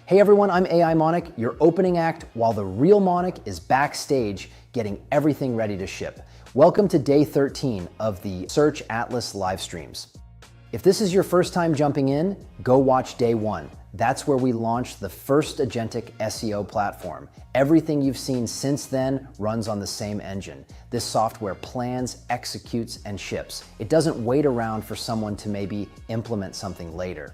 Hey everyone, I'm AI Manick, your opening act, while the real Manick is backstage getting everything ready to ship. Welcome to day 13 of the Search Atlas live streams. If this is your first time jumping in, go watch day 1. That's where we launched the first agentic SEO platform. Everything you've seen since then runs on the same engine. This software plans, executes, and ships. It doesn't wait around for someone to maybe implement something later.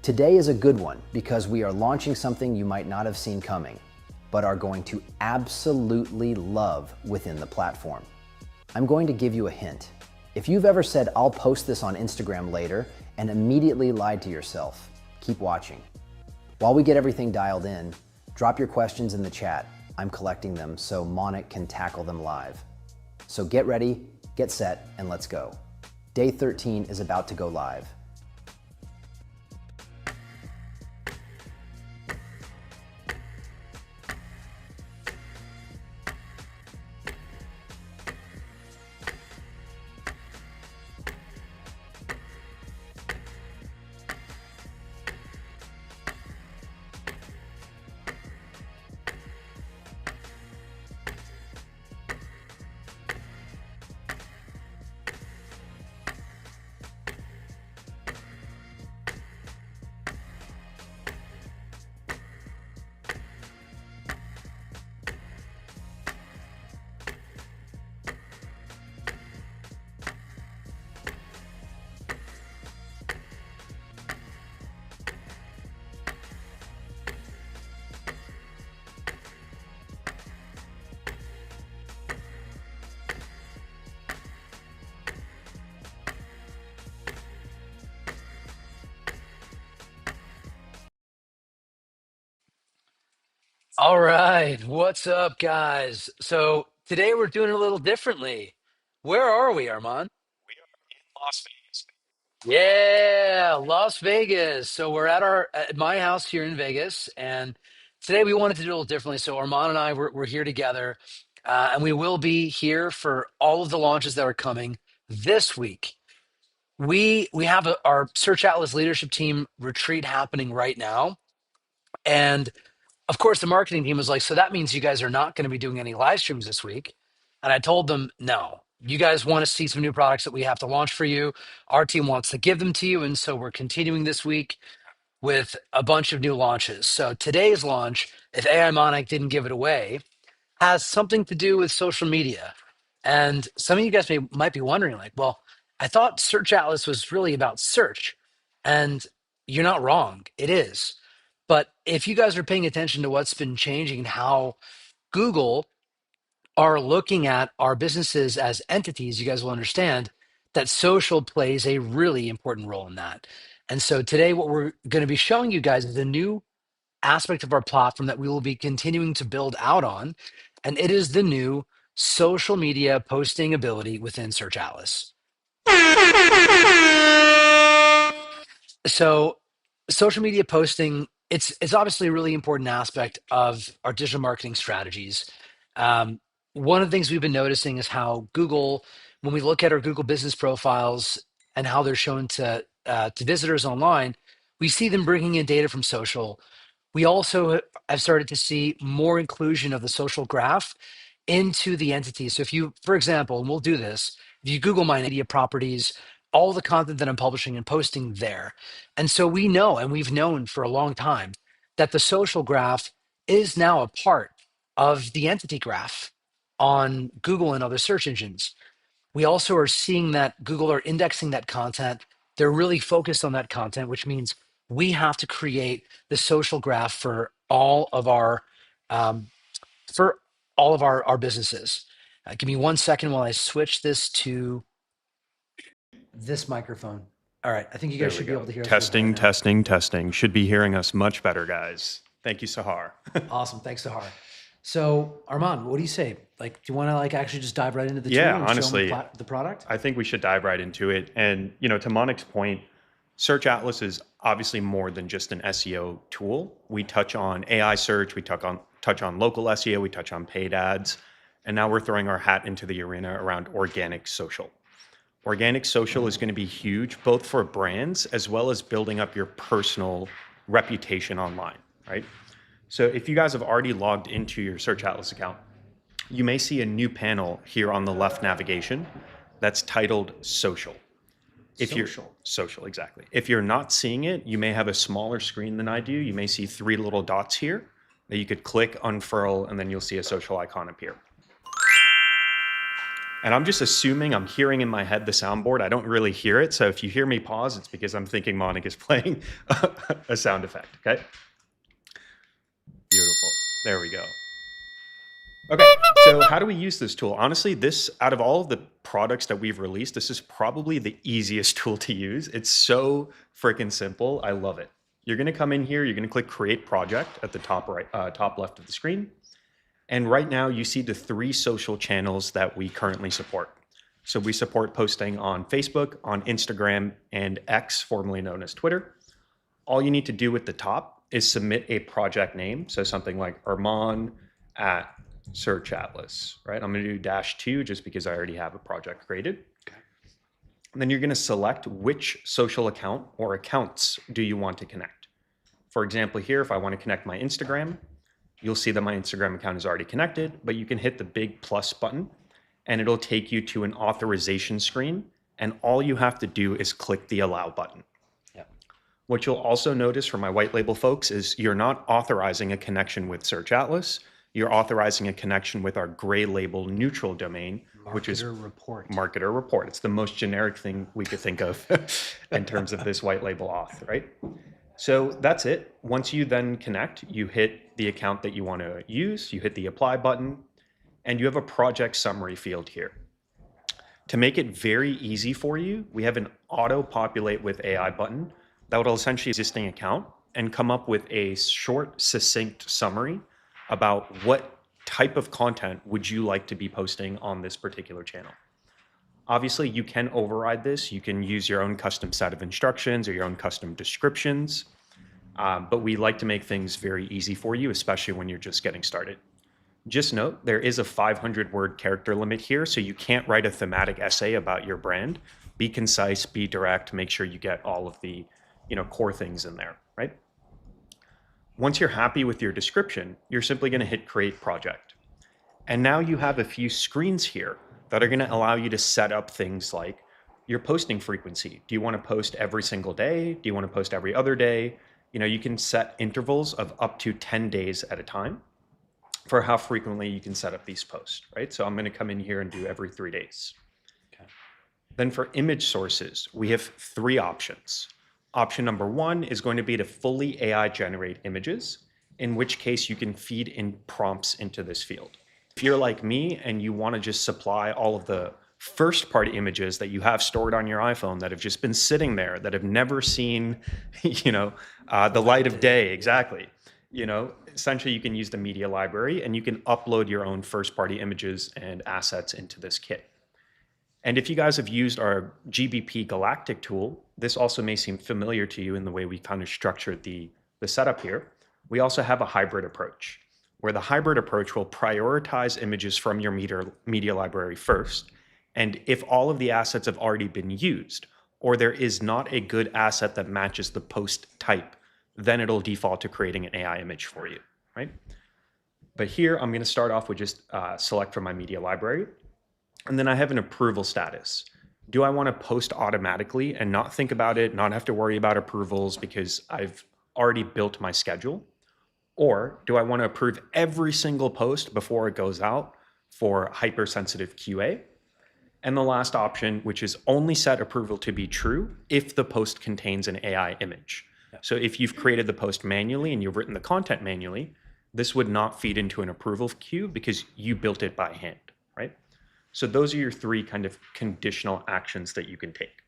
Today is a good one because we are launching something you might not have seen coming, but are going to absolutely love within the platform. I'm going to give you a hint. If you've ever said, I'll post this on Instagram later, and immediately lied to yourself, keep watching. While we get everything dialed in, drop your questions in the chat. I'm collecting them so Manick can tackle them live. So get ready, get set, and let's go. Day 13 is about to go live. All right, what's up, guys? So today we're doing it a little differently. Where are we, Arman? We are in Las Vegas. Yeah, Las Vegas. So we're at my house here in Vegas, and today we wanted to do it a little differently. So Arman and I we're here together, and we will be here for all of the launches that are coming this week. We have our Search Atlas leadership team retreat happening right now, and of course, the marketing team was like, so that means you guys are not going to be doing any live streams this week. And I told them, no, you guys want to see some new products that we have to launch for you. Our team wants to give them to you. And so we're continuing this week with a bunch of new launches. So today's launch, if AI Monic didn't give it away, has something to do with social media. And some of you guys might be wondering, like, well, I thought Search Atlas was really about search. And you're not wrong, it is. But if you guys are paying attention to what's been changing and how Google are looking at our businesses as entities, you guys will understand that social plays a really important role in that. And so today, what we're going to be showing you guys is a new aspect of our platform that we will be continuing to build out on. And it is the new social media posting ability within Search Atlas. So social media posting, it's obviously a really important aspect of our digital marketing strategies. Um, One of the things we've been noticing is how Google, when we look at our Google business profiles and how they're shown to visitors online, we see them bringing in data from social. We also have started to see more inclusion of the social graph into the entity. So if you, for example, and we'll do this, if you Google my media properties, all the content that I'm publishing and posting there. And so we know, and we've known for a long time, that the social graph is now a part of the entity graph on Google and other search engines. We also are seeing that Google are indexing that content. They're really focused on that content, which means we have to create the social graph um, for all of our businesses. Give me 1 second while I switch this to this microphone. All right, I think you There guys we should be go. able to hear us a little Testing, better now. testing. Should be hearing us much better, guys. Thank you, Sahar. Awesome, thanks, Sahar. So Armand, what do you say? Like, do you want to actually just dive right into the Yeah, tool and honestly, show them the product? I think we should dive right into it. And, to Monic's point, Search Atlas is obviously more than just an SEO tool. We touch on AI search, we touch on local SEO, we touch on paid ads, and now we're throwing our hat into the arena around organic social. Organic social is going to be huge, both for brands as well as building up your personal reputation online. right? So if you guys have already logged into your Search Atlas account, you may see a new panel here on the left navigation that's titled Social. Social, exactly. If you're not seeing it, you may have a smaller screen than I do. You may see 3 little dots here that you could click, unfurl, and then you'll see a social icon appear. And I'm just assuming I'm hearing in my head the soundboard. I don't really hear it. So if you hear me pause, it's because I'm thinking Manick is playing a sound effect, okay? Beautiful. There we go. Okay, so how do we use this tool? Honestly, this, out of all of the products that we've released, this is probably the easiest tool to use. It's so freaking simple. I love it. You're gonna come in here, you're gonna click Create Project at the top right, top left of the screen. And right now you see the 3 social channels that we currently support. So we support posting on Facebook, on Instagram, and X, formerly known as Twitter. All you need to do at the top is submit a project name. So something like Arman at Search Atlas, right? I'm going to do -2 just because I already have a project created. Okay. And then you're going to select which social account or accounts do you want to connect. For example, here, if I want to connect my Instagram, you'll see that my Instagram account is already connected, but you can hit the big plus button and it'll take you to an authorization screen. And all you have to do is click the allow button. Yeah. What you'll also notice from my white label folks is you're not authorizing a connection with Search Atlas. You're authorizing a connection with our gray label neutral domain, which is Marketer Report. It's the most generic thing we could think of in terms of this white label auth, right? So that's it. Once you then connect, you hit the account that you want to use, you hit the apply button, and you have a project summary field here. To make it very easy for you, we have an auto populate with AI button that will essentially existing account and come up with a short, succinct summary about what type of content would you like to be posting on this particular channel. Obviously, you can override this. You can use your own custom set of instructions or your own custom descriptions, but we like to make things very easy for you, especially when you're just getting started. Just note, there is a 500-word character limit here, so you can't write a thematic essay about your brand. Be concise, be direct, make sure you get all of the core things in there, right? Once you're happy with your description, you're simply going to hit Create Project. And now you have a few screens here that are going to allow you to set up things like your posting frequency. Do you want to post every single day? Do you want to post every other day? You can set intervals of up to 10 days at a time for how frequently you can set up these posts, right? So I'm going to come in here and do every 3 days. Okay. Then for image sources, we have 3 options. Option number 1 is going to be to fully AI generate images, in which case you can feed in prompts into this field. If you're like me and you want to just supply all of the first party images that you have stored on your iPhone that have just been sitting there, that have never seen, the light of day, exactly. Essentially you can use the media library and you can upload your own first party images and assets into this kit. And if you guys have used our GBP Galactic tool, this also may seem familiar to you in the way we kind of structured the setup here. We also have a hybrid approach, where the hybrid approach will prioritize images from your media library first. And if all of the assets have already been used, or there is not a good asset that matches the post type, then it'll default to creating an AI image for you, right? But here, I'm going to start off with just select from my media library. And then I have an approval status. Do I want to post automatically and not think about it, not have to worry about approvals because I've already built my schedule? Or do I want to approve every single post before it goes out for hypersensitive QA? And the last option, which is only set approval to be true if the post contains an AI image. Yeah. So if you've created the post manually and you've written the content manually, this would not feed into an approval queue because you built it by hand, right? So those are your 3 kind of conditional actions that you can take.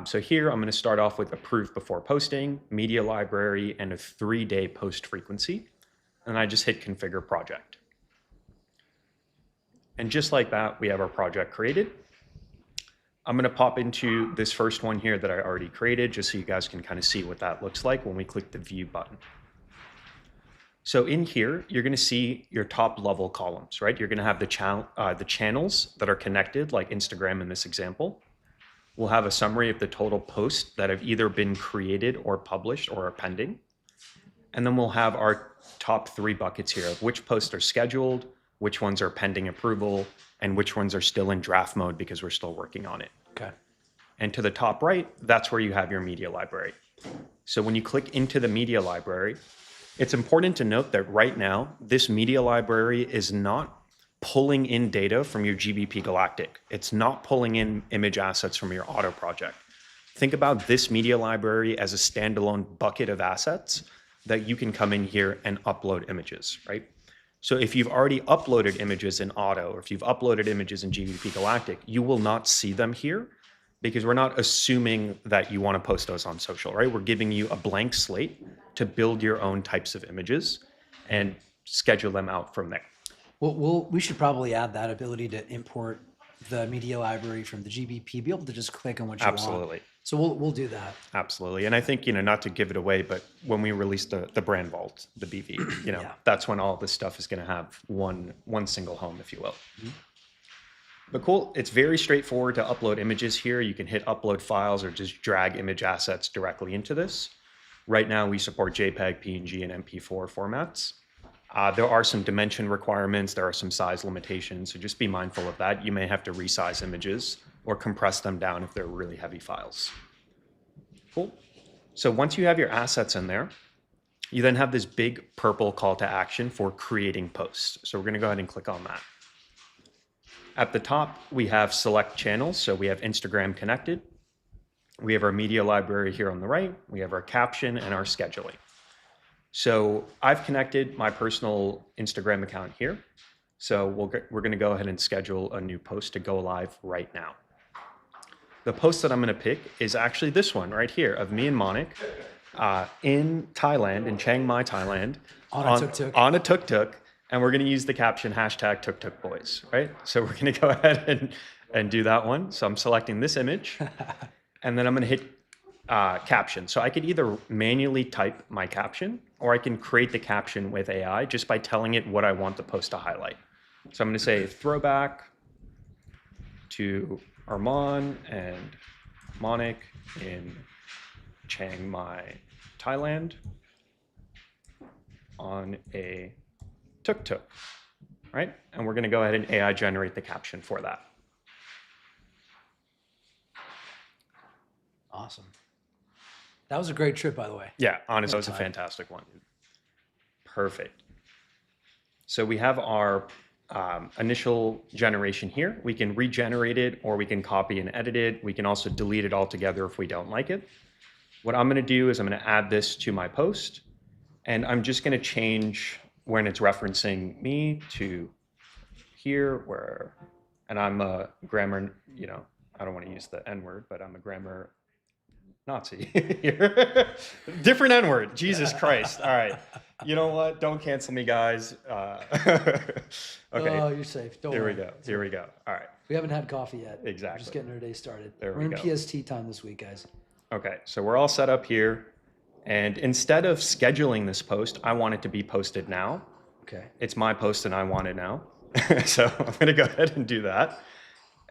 So here I'm going to start off with approve before posting, media library, and a 3-day post frequency. And I just hit configure project. And just like that, we have our project created. I'm going to pop into this first one here that I already created, just so you guys can kind of see what that looks like when we click the view button. So in here, you're going to see your top level columns, right? You're going to have the channels that are connected, like Instagram in this example. We'll have a summary of the total posts that have either been created or published or are pending. And then we'll have our top 3 buckets here of which posts are scheduled, which ones are pending approval, and which ones are still in draft mode because we're still working on it. Okay. And to the top right, that's where you have your media library. So when you click into the media library, it's important to note that right now, this media library is not pulling in data from your GBP Galactic. It's not pulling in image assets from your auto project. Think about this media library as a standalone bucket of assets that you can come in here and upload images, right? So if you've already uploaded images in auto, or if you've uploaded images in GBP Galactic, you will not see them here because we're not assuming that you want to post those on social, right? We're giving you a blank slate to build your own types of images and schedule them out from there. Well, we should probably add that ability to import the media library from the GBP, be able to just click on what you want. Absolutely. So we'll do that. Absolutely. And I think, not to give it away, but when we release the brand vault, the BV, Yeah. that's when all this stuff is going to have one single home, if you will. Mm-hmm. But cool. It's very straightforward to upload images here. You can hit upload files or just drag image assets directly into this. Right now, we support JPEG, PNG, and MP4 formats. There are some dimension requirements. There are some size limitations. So just be mindful of that. You may have to resize images or compress them down if they're really heavy files. Cool. So once you have your assets in there, you then have this big purple call to action for creating posts. So we're going to go ahead and click on that. At the top, we have select channels. So we have Instagram connected. We have our media library here on the right. We have our caption and our scheduling. So I've connected my personal Instagram account here. So we're going to go ahead and schedule a new post to go live right now. The post that I'm going to pick is actually this one right here of me and Manick in Thailand, in Chiang Mai, Thailand, on a tuk-tuk, and we're going to use the caption hashtag #TukTukBoys, right? So we're going to go ahead and do that one. So I'm selecting this image, and then I'm going to hit caption. So I could either manually type my caption, or I can create the caption with AI just by telling it what I want the post to highlight. So I'm going to say throwback to Arman and Manick in Chiang Mai, Thailand on a tuk-tuk, right? And we're going to go ahead and AI generate the caption for that. Awesome. That was a great trip, by the way. Yeah, honestly, that was a fantastic one. Perfect. So we have our initial generation here. We can regenerate it, or we can copy and edit it. We can also delete it altogether if we don't like it. What I'm going to do is I'm going to add this to my post, and I'm just going to change when it's referencing me to here, and I'm a grammar, I don't want to use the N word, but I'm a grammar Nazi here. Different N-word. Jesus Christ. All right. You know what? Don't cancel me, guys. Okay. Oh, you're safe. Don't worry. Here we go. All right. We haven't had coffee yet. Exactly. We're just getting our day started. We're in PST time this week, guys. Okay. So we're all set up here. And instead of scheduling this post, I want it to be posted now. Okay. It's my post and I want it now. So I'm going to go ahead and do that.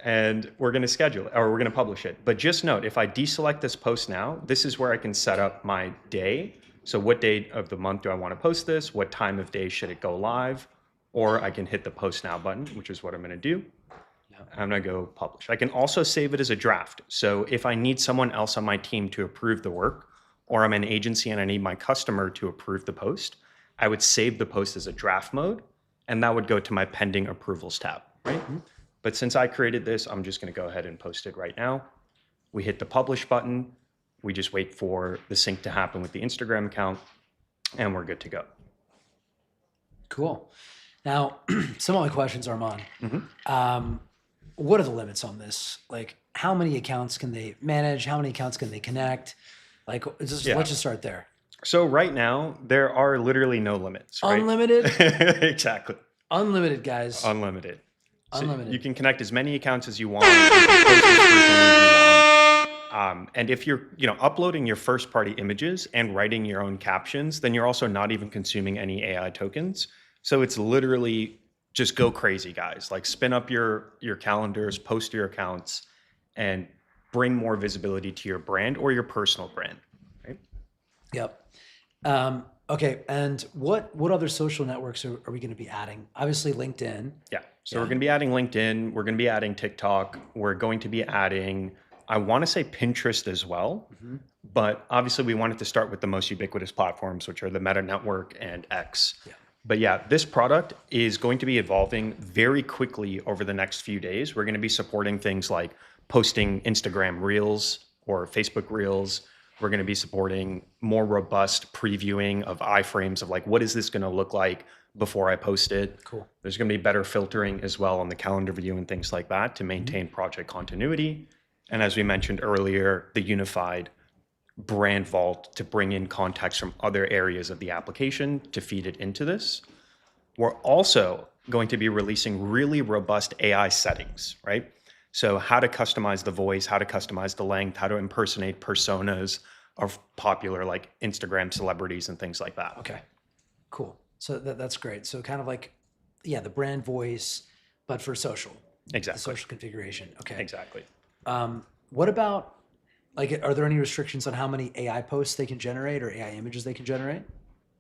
And we're going to schedule it, or we're going to publish it. But just note, if I deselect this post now, this is where I can set up my day. So what day of the month do I want to post this? What time of day should it go live? Or I can hit the post now button, which is what I'm going to do. I'm going to go publish. I can also save it as a draft. So if I need someone else on my team to approve the work, or I'm an agency and I need my customer to approve the post, I would save the post as a draft mode, and that would go to my pending approvals tab, right? Mm-hmm. But since I created this, I'm just going to go ahead and post it right now. We hit the publish button. We just wait for the sync to happen with the Instagram account, and we're good to go. Cool. Now, some of my questions, Arman. Mm-hmm. What are the limits on this? Like, how many accounts can they manage? How many accounts can they connect? Like, let's just start there. So right now, there are literally no limits. Right? Unlimited? Exactly. Unlimited, guys. Unlimited. So Unlimited. You can connect as many accounts as you want. You can post as frequently as you want. And if you're, uploading your first-party images and writing your own captions, then you're also not even consuming any AI tokens. So it's literally just go crazy, guys. Like spin up your calendars, post your accounts, and bring more visibility to your brand or your personal brand. Right? Yep. Okay, and what other social networks are we going to be adding? Obviously, LinkedIn. Yeah. So Yeah. we're going to be adding LinkedIn. We're going to be adding TikTok. We're going to be adding, I want to say Pinterest as well. Mhm. But obviously, we wanted to start with the most ubiquitous platforms, which are the Meta Network and X. Yeah. But yeah, this product is going to be evolving very quickly over the next few days. We're going to be supporting things like posting Instagram Reels or Facebook Reels. We're going to be supporting more robust previewing of iframes of like, what is this going to look like before I post it? Cool. There's going to be better filtering as well on the calendar view and things like that to maintain project continuity. And as we mentioned earlier, the unified brand vault to bring in context from other areas of the application to feed it into this. We're also going to be releasing really robust AI settings, right? So how to customize the voice, how to customize the length, how to impersonate personas of popular like Instagram celebrities and things like that. Okay, cool. So that's great. So kind of like, yeah, the brand voice, but for social. Exactly. The social configuration. Okay. Exactly. What about, like, are there any restrictions on how many AI posts they can generate or AI images they can generate?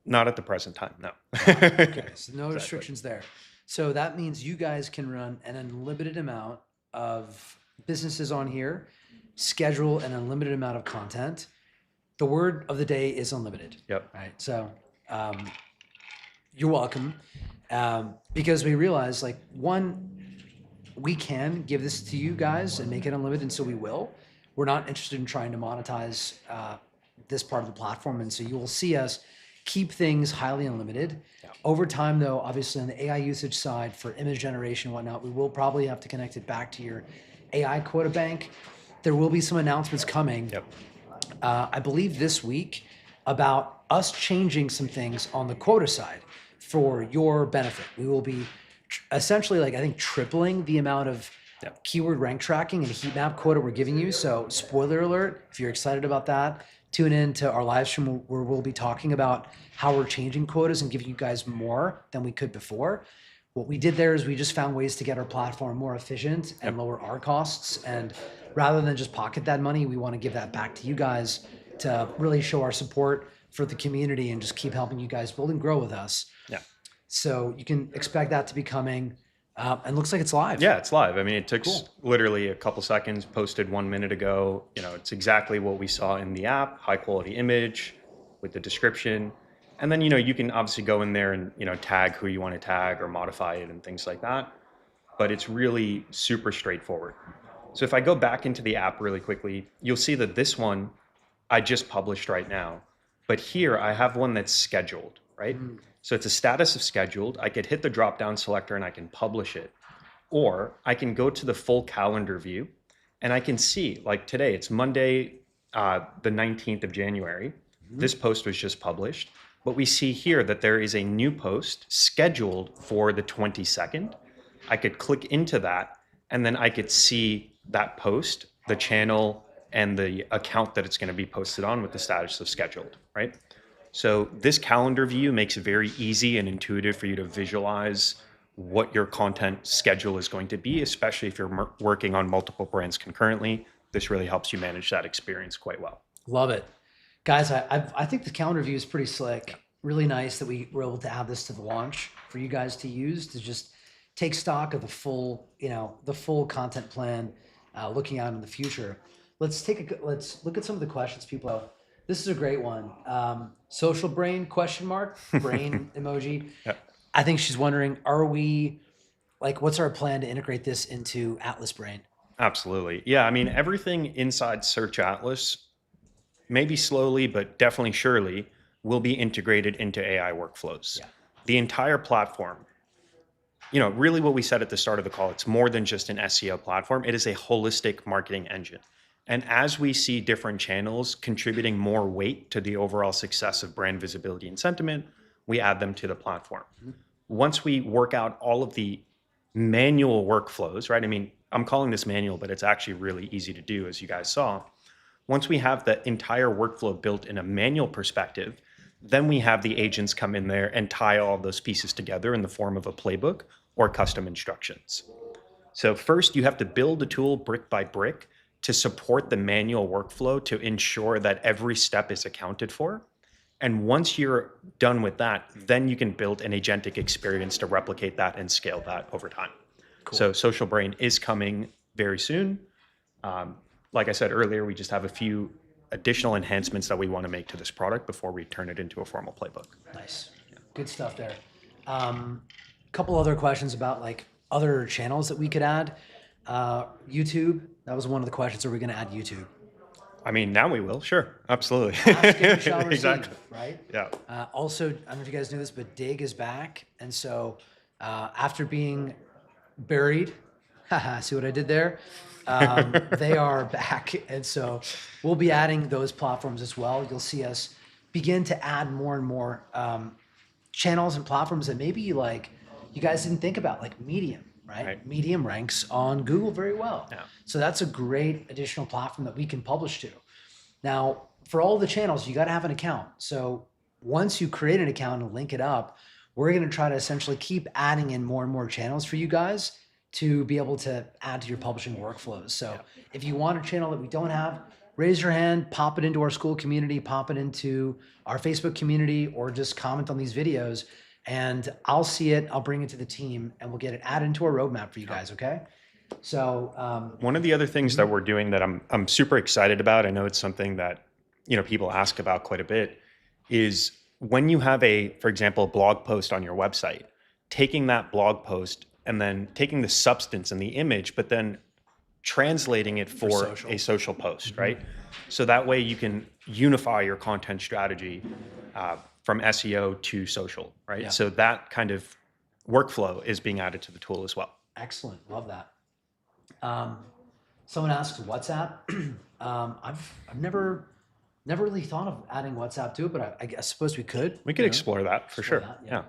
Not at the present time, no. Okay, so no restrictions there. So that means you guys can run an unlimited amount of businesses on here, schedule an unlimited amount of content. The word of the day is unlimited. Yep. Right. So you're welcome. Because we realize, like, one, we can give this to you guys and make it unlimited, and so we will. We're not interested in trying to monetize this part of the platform, and so you will see us keep things highly unlimited. Yeah. Over time, though, obviously on the AI usage side for image generation and whatnot, we will probably have to connect it back to your AI quota bank. There will be some announcements coming, Yep. I believe this week, about us changing some things on the quota side for your benefit. We will be essentially, like, I think, tripling the amount of Yep. keyword rank tracking and heat map quota we're giving you. So spoiler alert, if you're excited about that, tune in to our live stream where we'll be talking about how we're changing quotas and giving you guys more than we could before. What we did there is we just found ways to get our platform more efficient and lower our costs. And rather than just pocket that money, we want to give that back to you guys to really show our support for the community and just keep helping you guys build and grow with us. Yeah. So you can expect that to be coming. And looks like it's live. Yeah, it's live. I mean, it took Cool. literally a couple seconds, posted 1 minute ago. You know, it's exactly what we saw in the app, high quality image with the description. And then, you know, you can obviously go in there and, you know, tag who you want to tag or modify it and things like that. But it's really super straightforward. So if I go back into the app really quickly, you'll see that this one I just published right now. But here I have one that's scheduled, right? So it's a status of scheduled. I could hit the drop down selector and I can publish it. Or I can go to the full calendar view and I can see, like today, it's Monday, the 19th of January. This post was just published. But we see here that there is a new post scheduled for the 22nd. I could click into that and then I could see that post, the channel, and the account that it's going to be posted on with the status of scheduled, right? So this calendar view makes it very easy and intuitive for you to visualize what your content schedule is going to be, especially if you're working on multiple brands concurrently. This really helps you manage that experience quite well. Love it. Guys, I think the calendar view is pretty slick. Really nice that we were able to add this to the launch for you guys to use to just take stock of the full, the full content plan, looking out in the future. Let's look at some of the questions people have. This is a great one. Social brain question mark, brain emoji. Yep. I think she's wondering, what's our plan to integrate this into Atlas Brain? Absolutely. Yeah. I mean, everything inside Search Atlas, maybe slowly, but definitely surely, will be integrated into AI workflows. Yeah. The entire platform, really what we said at the start of the call, it's more than just an SEO platform. It is a holistic marketing engine. And as we see different channels contributing more weight to the overall success of brand visibility and sentiment, we add them to the platform. Once we work out all of the manual workflows, right? I mean, I'm calling this manual, but it's actually really easy to do, as you guys saw. Once we have the entire workflow built in a manual perspective, then we have the agents come in there and tie all those pieces together in the form of a playbook or custom instructions. So first, you have to build a tool brick by brick to support the manual workflow to ensure that every step is accounted for. And once you're done with that, then you can build an agentic experience to replicate that and scale that over time. Cool. So Social Brain is coming very soon. Like I said earlier, we just have a few additional enhancements that we want to make to this product before we turn it into a formal playbook. Nice. Good stuff there. Couple other questions about like other channels that we could add. YouTube, that was one of the questions. Are we going to add YouTube? I mean, now we will. Sure. Absolutely. Ask and you shall receive, Exactly. right? Yeah. Also, I don't know if you guys knew this, but Dig is back. And so after being buried, see what I did there? They are back. And so we'll be adding those platforms as well. You'll see us begin to add more and more channels and platforms that maybe like you guys didn't think about, like Medium, right? Medium ranks on Google very well. Yeah. So that's a great additional platform that we can publish to. Now, for all the channels, you got to have an account. So once you create an account and link it up, we're going to try to essentially keep adding in more and more channels for you guys to be able to add to your publishing workflows. So if you want a channel that we don't have, raise your hand, pop it into our school community, pop it into our Facebook community, or just comment on these videos and I'll see it. I'll bring it to the team and we'll get it added into our roadmap for you guys. Okay. So one of the other things that we're doing that I'm super excited about, I know it's something that, people ask about quite a bit, is when you have for example, blog post on your website, taking that blog post and then taking the substance and the image, but then translating it for a social post, right? So that way you can unify your content strategy from SEO to social, right? Yeah. So that kind of workflow is being added to the tool as well. Excellent. Love that. Someone asks WhatsApp. I've never really thought of adding WhatsApp to it, but I suppose we could. We could explore that for sure. Yeah.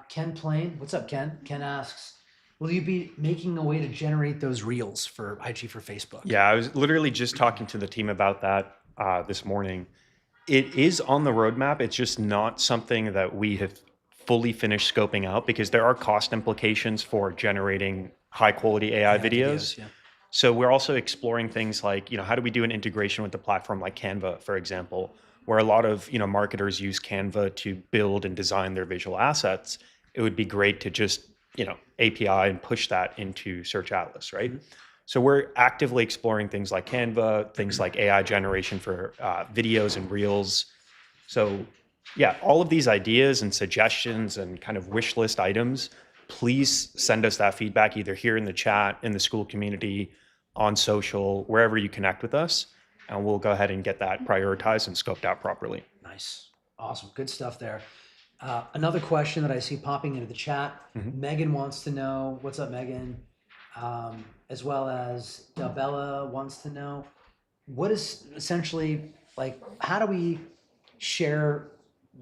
Ken Plain, what's up, Ken? Ken asks, will you be making a way to generate those reels for IG for Facebook? Yeah, I was literally just talking to the team about that this morning. It is on the roadmap. It's just not something that we have fully finished scoping out because there are cost implications for generating high quality AI videos. Yeah. So we're also exploring things like, how do we do an integration with the platform like Canva, for example, where a lot of, marketers use Canva to build and design their visual assets. It would be great to just, API and push that into Search Atlas, right? Mm-hmm. So we're actively exploring things like Canva, things like AI generation for videos and reels. So yeah, all of these ideas and suggestions and kind of wish list items, please send us that feedback either here in the chat, in the school community, on social, wherever you connect with us, and we'll go ahead and get that prioritized and scoped out properly. Nice. Awesome. Good stuff there. Another question that I see popping into the chat, Megan wants to know, what's up, Megan? As well as Dabella wants to know, what is essentially like, how do we share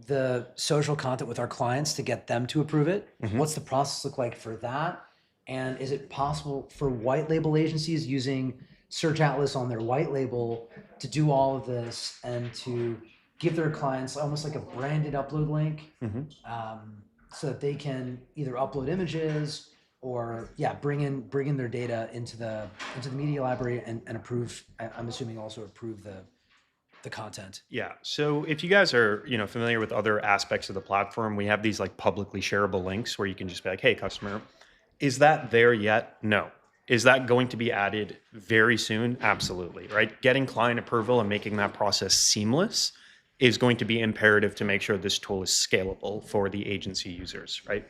the social content with our clients to get them to approve it? What's the process look like for that? And is it possible for white label agencies using Search Atlas on their white label to do all of this and to give their clients almost like a branded upload link so that they can either upload images or bring in their data into the media library and approve, I'm assuming also approve the content? Yeah. So if you guys are, familiar with other aspects of the platform, we have these like publicly shareable links where you can just be like, hey, customer, is that there yet? No. Is that going to be added very soon? Absolutely, right? Getting client approval and making that process seamless is going to be imperative to make sure this tool is scalable for the agency users, right?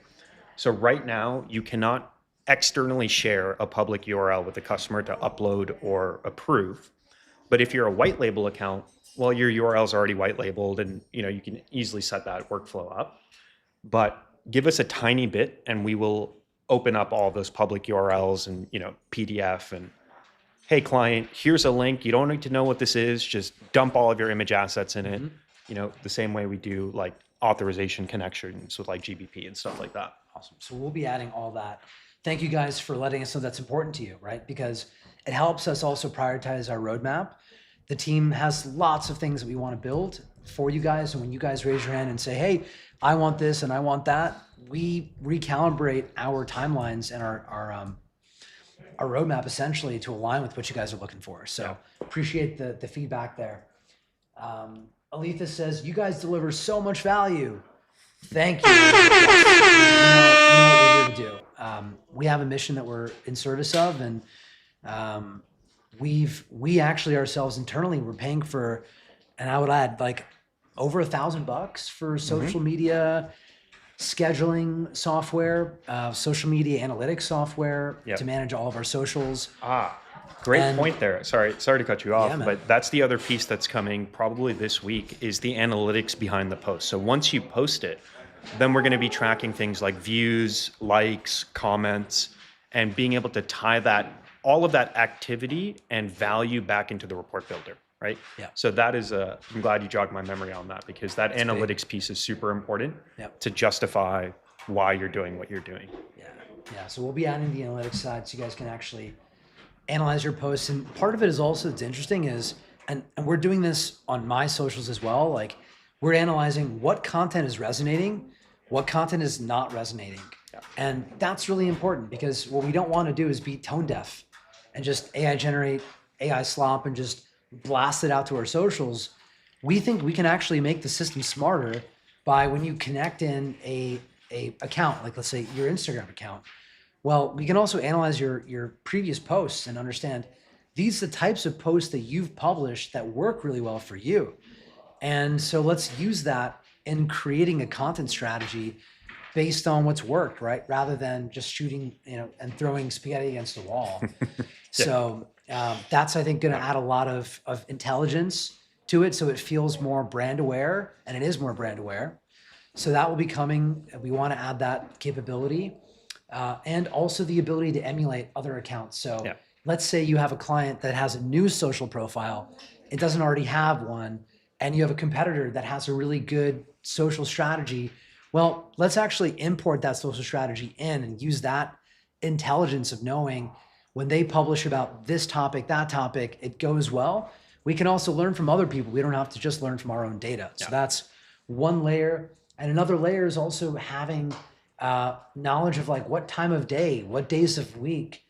So right now, you cannot externally share a public URL with the customer to upload or approve. But if you're a white label account, well, your URL is already white labeled and you can easily set that workflow up. But give us a tiny bit and we will open up all those public URLs and PDF and, hey client, here's a link. You don't need to know what this is. Just dump all of your image assets in it. The same way we do like authorization connections with like GBP and stuff like that. Awesome. So we'll be adding all that. Thank you guys for letting us know that's important to you, right? Because it helps us also prioritize our roadmap. The team has lots of things that we want to build for you guys. And when you guys raise your hand and say, hey, I want this and I want that, we recalibrate our timelines and our roadmap essentially to align with what you guys are looking for. So appreciate the feedback there. Aletha says, you guys deliver so much value. Thank you. You know what we're here to do. We have a mission that we're in service of, and we actually ourselves internally, we're paying for, and I would add like over $1,000 for social media scheduling software, social media analytics software to manage all of our socials. Great point there. Sorry to cut you off, Yeah, but that's the other piece that's coming probably this week is the analytics behind the post. So once you post it, then we're going to be tracking things like views, likes, comments, and being able to tie all of that activity and value back into the report builder, right? Yeah. So that is I'm glad you jogged my memory on that, because that analytics piece is super important to justify why you're doing what you're doing. Yeah. So we'll be adding the analytics side so you guys can actually analyze your posts. And part of it is also, it's interesting is, and we're doing this on my socials as well, like we're analyzing what content is resonating, what content is not resonating. And that's really important, because what we don't want to do is be tone deaf and just AI generate AI slop and just blast it out to our socials. We think we can actually make the system smarter by when you connect in a account, like let's say your Instagram account. Well, we can also analyze your previous posts and understand these are the types of posts that you've published that work really well for you. And so let's use that in creating a content strategy based on what's worked, right? Rather than just shooting, and throwing spaghetti against the wall. So that's, I think, going to add a lot of intelligence to it. So it feels more brand aware, and it is more brand aware. So that will be coming. We want to add that capability. And also the ability to emulate other accounts. So let's say you have a client that has a new social profile, it doesn't already have one, and you have a competitor that has a really good social strategy. Well, let's actually import that social strategy in and use that intelligence of knowing when they publish about this topic, that topic, it goes well. We can also learn from other people. We don't have to just learn from our own data. So that's one layer. And another layer is also having knowledge of like what time of day, what days of week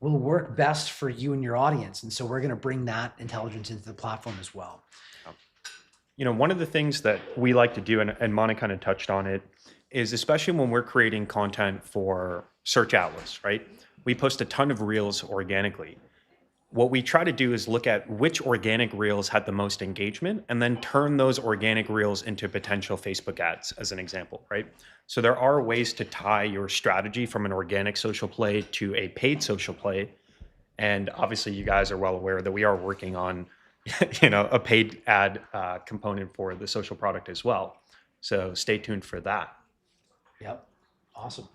will work best for you and your audience. And so we're going to bring that intelligence into the platform as well. One of the things that we like to do, and Manick kind of touched on it, is especially when we're creating content for Search Atlas, right? We post a ton of reels organically. What we try to do is look at which organic reels had the most engagement and then turn those organic reels into potential Facebook ads, as an example, right? So there are ways to tie your strategy from an organic social play to a paid social play. And obviously you guys are well aware that we are working on a paid ad component for the social product as well. So stay tuned for that. Yep. Awesome.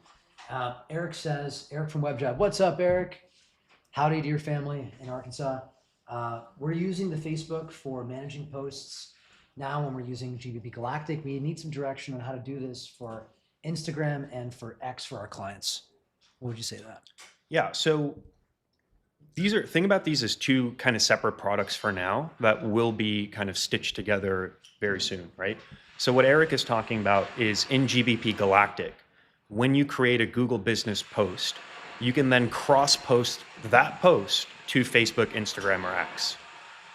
Eric from WebJob. What's up, Eric? Howdy to your family in Arkansas. We're using the Facebook for managing posts. Now when we're using GBP Galactic, we need some direction on how to do this for Instagram and for X for our clients. What would you say to that? Yeah. So think about these as two kind of separate products for now that will be kind of stitched together very soon, right? So what Eric is talking about is in GBP Galactic, when you create a Google business post, you can then cross-post that post to Facebook, Instagram, or X.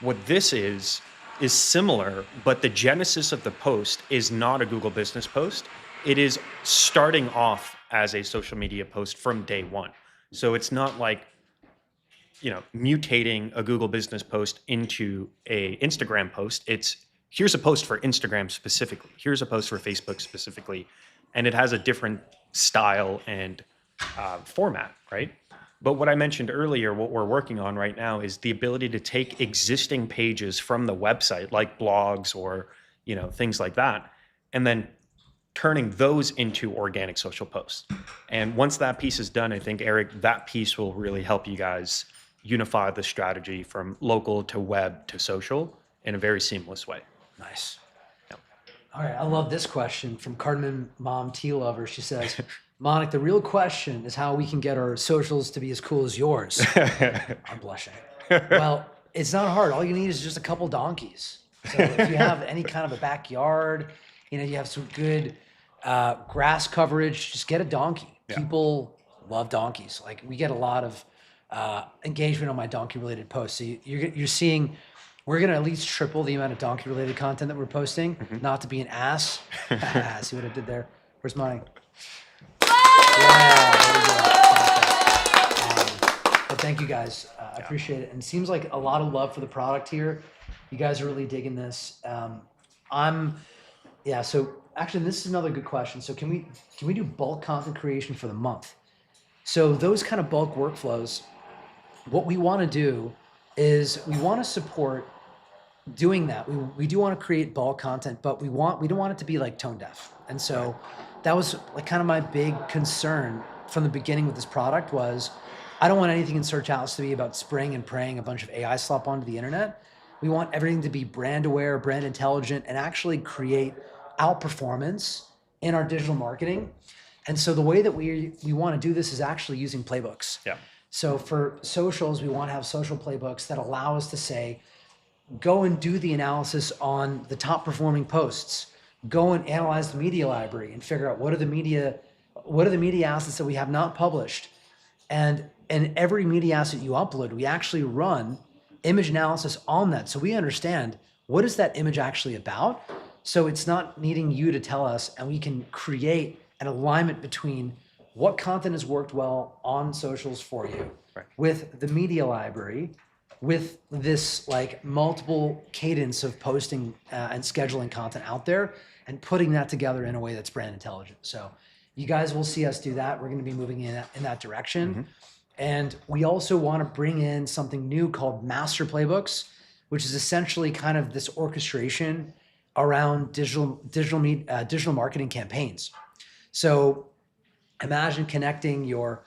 What this is similar, but the genesis of the post is not a Google business post. It is starting off as a social media post from day one. So it's not like mutating a Google business post into a Instagram post. It's here's a post for Instagram specifically. Here's a post for Facebook specifically. And it has a different style and format, right? But what I mentioned earlier, what we're working on right now is the ability to take existing pages from the website, like blogs or, things like that, and then turning those into organic social posts. And once that piece is done, I think, Eric, that piece will really help you guys unify the strategy from local to web to social in a very seamless way. Nice. Yep. All right. I love this question from Cardamom Mom Tea Lover. She says, Manick, the real question is how we can get our socials to be as cool as yours. I'm blushing. Well, it's not hard. All you need is just a couple donkeys. So if you have any kind of a backyard, you have some good grass coverage, just get a donkey. Yeah. People love donkeys. Like we get a lot of engagement on my donkey related posts. So you're seeing We're going to at least triple the amount of donkey related content that we're posting, not to be an ass. See what I did there? Where's mine? Yeah, there we go. But thank you guys. I appreciate it. And it seems like a lot of love for the product here. You guys are really digging this. So actually this is another good question. So can we do bulk content creation for the month? So those kind of bulk workflows, what we want to do is we want to support doing that. We do want to create bulk content, but we don't want it to be like tone deaf. And so that was like kind of my big concern from the beginning with this product was I don't want anything in Search Atlas to be about spraying and praying a bunch of AI slop onto the internet. We want everything to be brand aware, brand intelligent, and actually create outperformance in our digital marketing. And so the way that we want to do this is actually using playbooks. Yeah. So for socials, we want to have social playbooks that allow us to say, go and do the analysis on the top performing posts. Go and analyze the media library and figure out what are the media assets that we have not published. And every media asset you upload, we actually run image analysis on that. So we understand what is that image actually about. So it's not needing you to tell us, and we can create an alignment between what content has worked well on socials for you with the media library, with this like multiple cadence of posting and scheduling content out there and putting that together in a way that's brand intelligent. So you guys will see us do that. We're going to be moving in that direction. And we also want to bring in something new called master playbooks, which is essentially kind of this orchestration around digital marketing campaigns. So imagine connecting your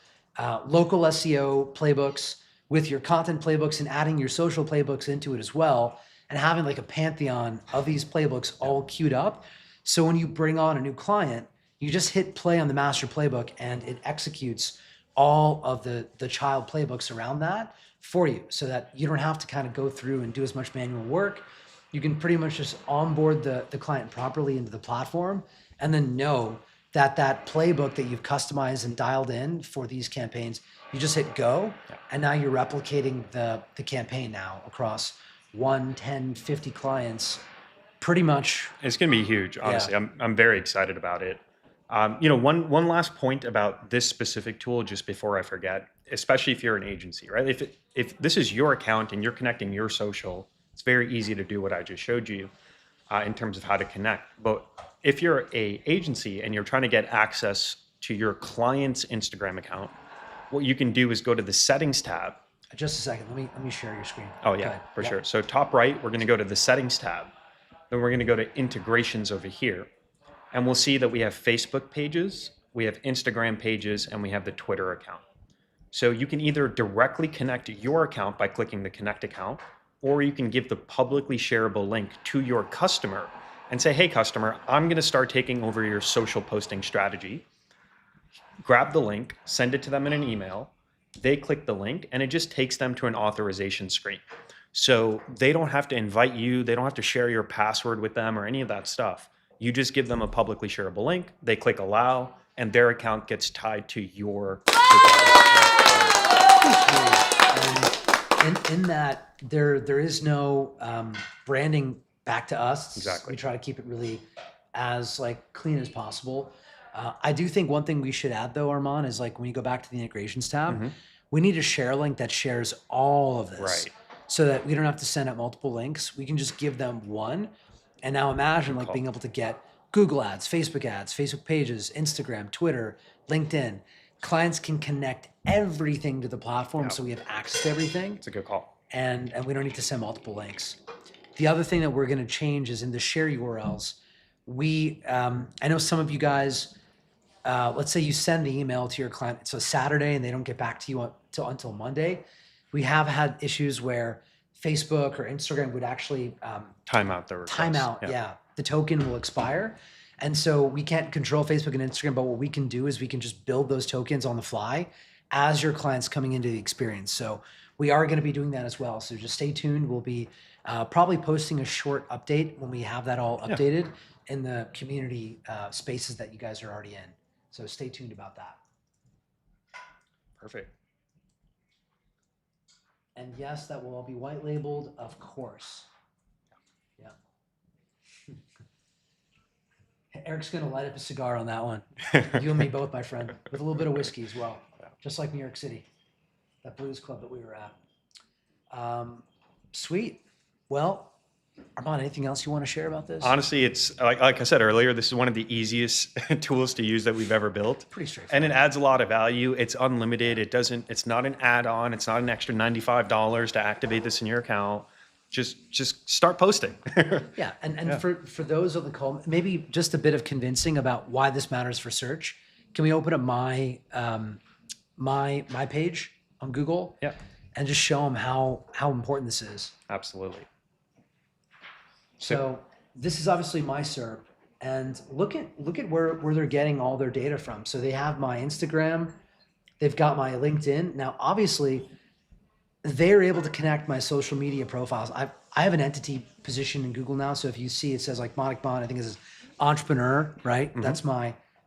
local SEO playbooks with your content playbooks and adding your social playbooks into it as well, and having like a pantheon of these playbooks all queued up. So when you bring on a new client, you just hit play on the master playbook and it executes all of the child playbooks around that for you, so that you don't have to kind of go through and do as much manual work. You can pretty much just onboard the client properly into the platform and then know that playbook that you've customized and dialed in for these campaigns, you just hit go, and now you're replicating the campaign now across 1, 10, 50 clients, pretty much. It's going to be huge, honestly. I'm very excited about it. One last point about this specific tool, just before I forget, especially if you're an agency, right? If this is your account and you're connecting your social, it's very easy to do what I just showed you in terms of how to connect. But if you're a agency and you're trying to get access to your client's Instagram account, what you can do is go to the settings tab. Just a second, let me share your screen. Oh yeah, for sure. So top right, we're going to go to the settings tab. Then we're going to go to integrations over here. And we'll see that we have Facebook pages, we have Instagram pages, and we have the Twitter account. So you can either directly connect your account by clicking the connect account, or you can give the publicly shareable link to your customer and say, hey customer, I'm going to start taking over your social posting strategy. Grab the link, send it to them in an email. They click the link and it just takes them to an authorization screen. So they don't have to invite you. They don't have to share your password with them or any of that stuff. You just give them a publicly shareable link. They click allow and their account gets tied to your. And in that, there is no branding back to us. Exactly. We try to keep it really as like clean as possible. I do think one thing we should add though, Arman, is like when you go back to the integrations tab, we need a share link that shares all of this. Right. So that we don't have to send out multiple links. We can just give them one. And now imagine like being able to get Google ads, Facebook pages, Instagram, Twitter, LinkedIn. Clients can connect everything to the platform, so we have access to everything. It's a good call. And we don't need to send multiple links. The other thing that we're going to change is in the share URLs. I know some of you guys, let's say you send the email to your client, it's a Saturday and they don't get back to you until Monday. We have had issues where Facebook or Instagram would actually time out the request. The token will expire. And so we can't control Facebook and Instagram, but what we can do is we can just build those tokens on the fly as your client's coming into the experience. So we are going to be doing that as well. So just stay tuned. We'll be probably posting a short update when we have that all updated in the community spaces that you guys are already in. So stay tuned about that. Perfect. And yes, that will all be white labeled, of course. Yeah. Eric's going to light up a cigar on that one. You and me both, my friend, with a little bit of whiskey as well, just like New York City, that blues club that we were at. Sweet. Well, Arman, anything else you want to share about this? Honestly, it's like I said earlier, this is one of the easiest tools to use that we've ever built. Pretty straightforward. And it adds a lot of value. It's unlimited. It's not an add-on. It's not an extra $95 to activate this in your account. Just start posting. Yeah. And for those on the call, maybe just a bit of convincing about why this matters for search. Can we open up my my page on Google? Yeah. And just show them how important this is. Absolutely. So this is obviously my SERP, and look at where they're getting all their data from. So they have my Instagram, they've got my LinkedIn. Now, obviously, they're able to connect my social media profiles. I have an entity position in Google now. So if you see, it says like Manick Bond, I think it says entrepreneur, right? Mm-hmm.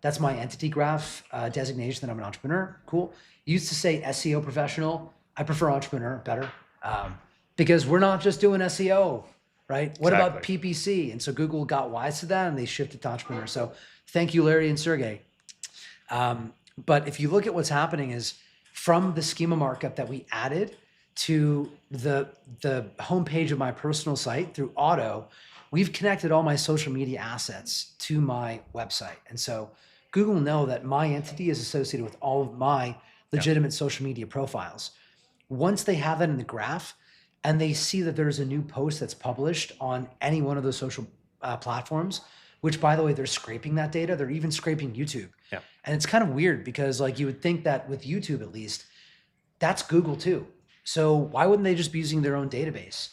That's my entity graph designation that I'm an entrepreneur. Cool. Used to say SEO professional. I prefer entrepreneur better because we're not just doing SEO. Right? What about PPC? And so Google got wise to that and they shifted to entrepreneur. So thank you, Larry and Sergey. But if you look at what's happening is from the schema markup that we added to the homepage of my personal site through auto, we've connected all my social media assets to my website. And so Google will know that my entity is associated with all of my legitimate social media profiles. Once they have that in the graph, and they see that there's a new post that's published on any one of those social platforms, which by the way, they're scraping that data. They're even scraping YouTube. Yeah. And it's kind of weird because like you would think that with YouTube at least, that's Google too. So why wouldn't they just be using their own database?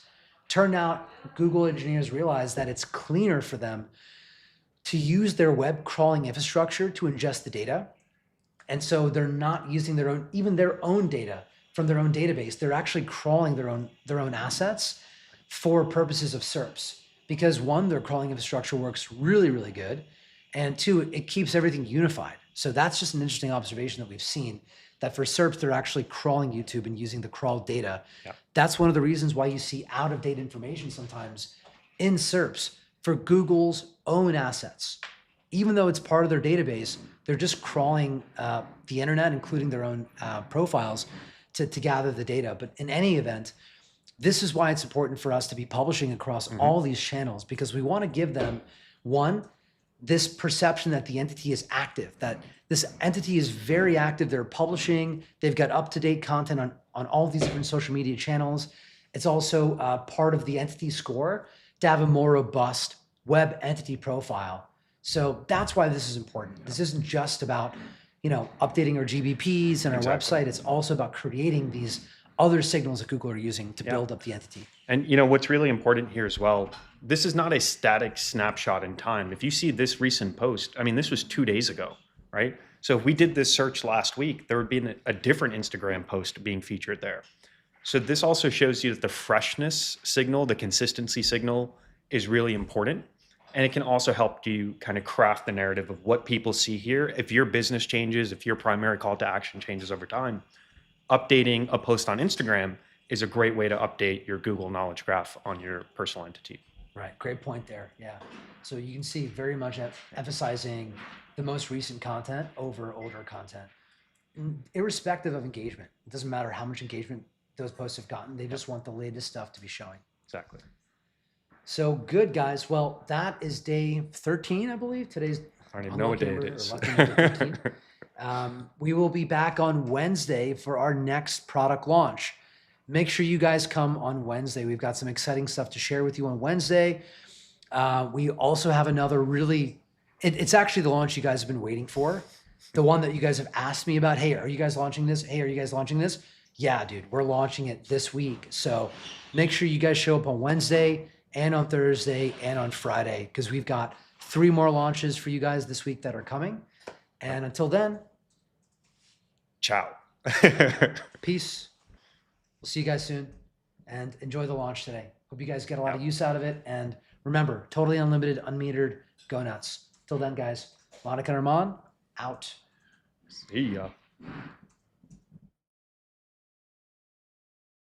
Turned out Google engineers realized that it's cleaner for them to use their web crawling infrastructure to ingest the data. And so they're not using even their own data from their own database. They're actually crawling their own assets for purposes of SERPs. Because one, their crawling infrastructure works really, really good. And two, it keeps everything unified. So that's just an interesting observation that we've seen, that for SERPs, they're actually crawling YouTube and using the crawled data. Yeah. That's one of the reasons why you see out-of-date information sometimes in SERPs for Google's own assets. Even though it's part of their database, they're just crawling the internet, including their own profiles, to gather the data. But in any event, this is why it's important for us to be publishing across all these channels, because we want to give them, one, this perception that the entity is active, that this entity is very active. They're publishing, they've got up-to-date content on all of these different social media channels. It's also part of the entity score to have a more robust web entity profile. So that's why this is important. This isn't just about updating our GBPs and our website. It's also about creating these other signals that Google are using to build up the entity. And what's really important here as well, this is not a static snapshot in time. If you see this recent post, I mean, this was 2 days ago, right? So if we did this search last week, there would be a different Instagram post being featured there. So this also shows you that the freshness signal, the consistency signal is really important. And it can also help you kind of craft the narrative of what people see here. If your business changes, if your primary call to action changes over time, updating a post on Instagram is a great way to update your Google Knowledge Graph on your personal entity. Right. Great point there. Yeah. So you can see very much emphasizing the most recent content over older content, irrespective of engagement. It doesn't matter how much engagement those posts have gotten. They just want the latest stuff to be showing. Exactly. So good, guys. Well, that is day 13, I believe. Today's I don't even know what day it is. We will be back on Wednesday for our next product launch. Make sure you guys come on Wednesday. We've got some exciting stuff to share with you on Wednesday. We also have another it's actually the launch you guys have been waiting for. The one that you guys have asked me about. Hey, are you guys launching this? Hey, are you guys launching this? Yeah, dude, we're launching it this week. So make sure you guys show up on Wednesday and on Thursday and on Friday, because we've got 3 more launches for you guys this week that are coming. And until then, ciao. Peace. We'll see you guys soon and enjoy the launch today. Hope you guys get a lot of use out of it. And remember, totally unlimited, unmetered, go nuts. Till then, guys, Manick and Arman, out. See ya.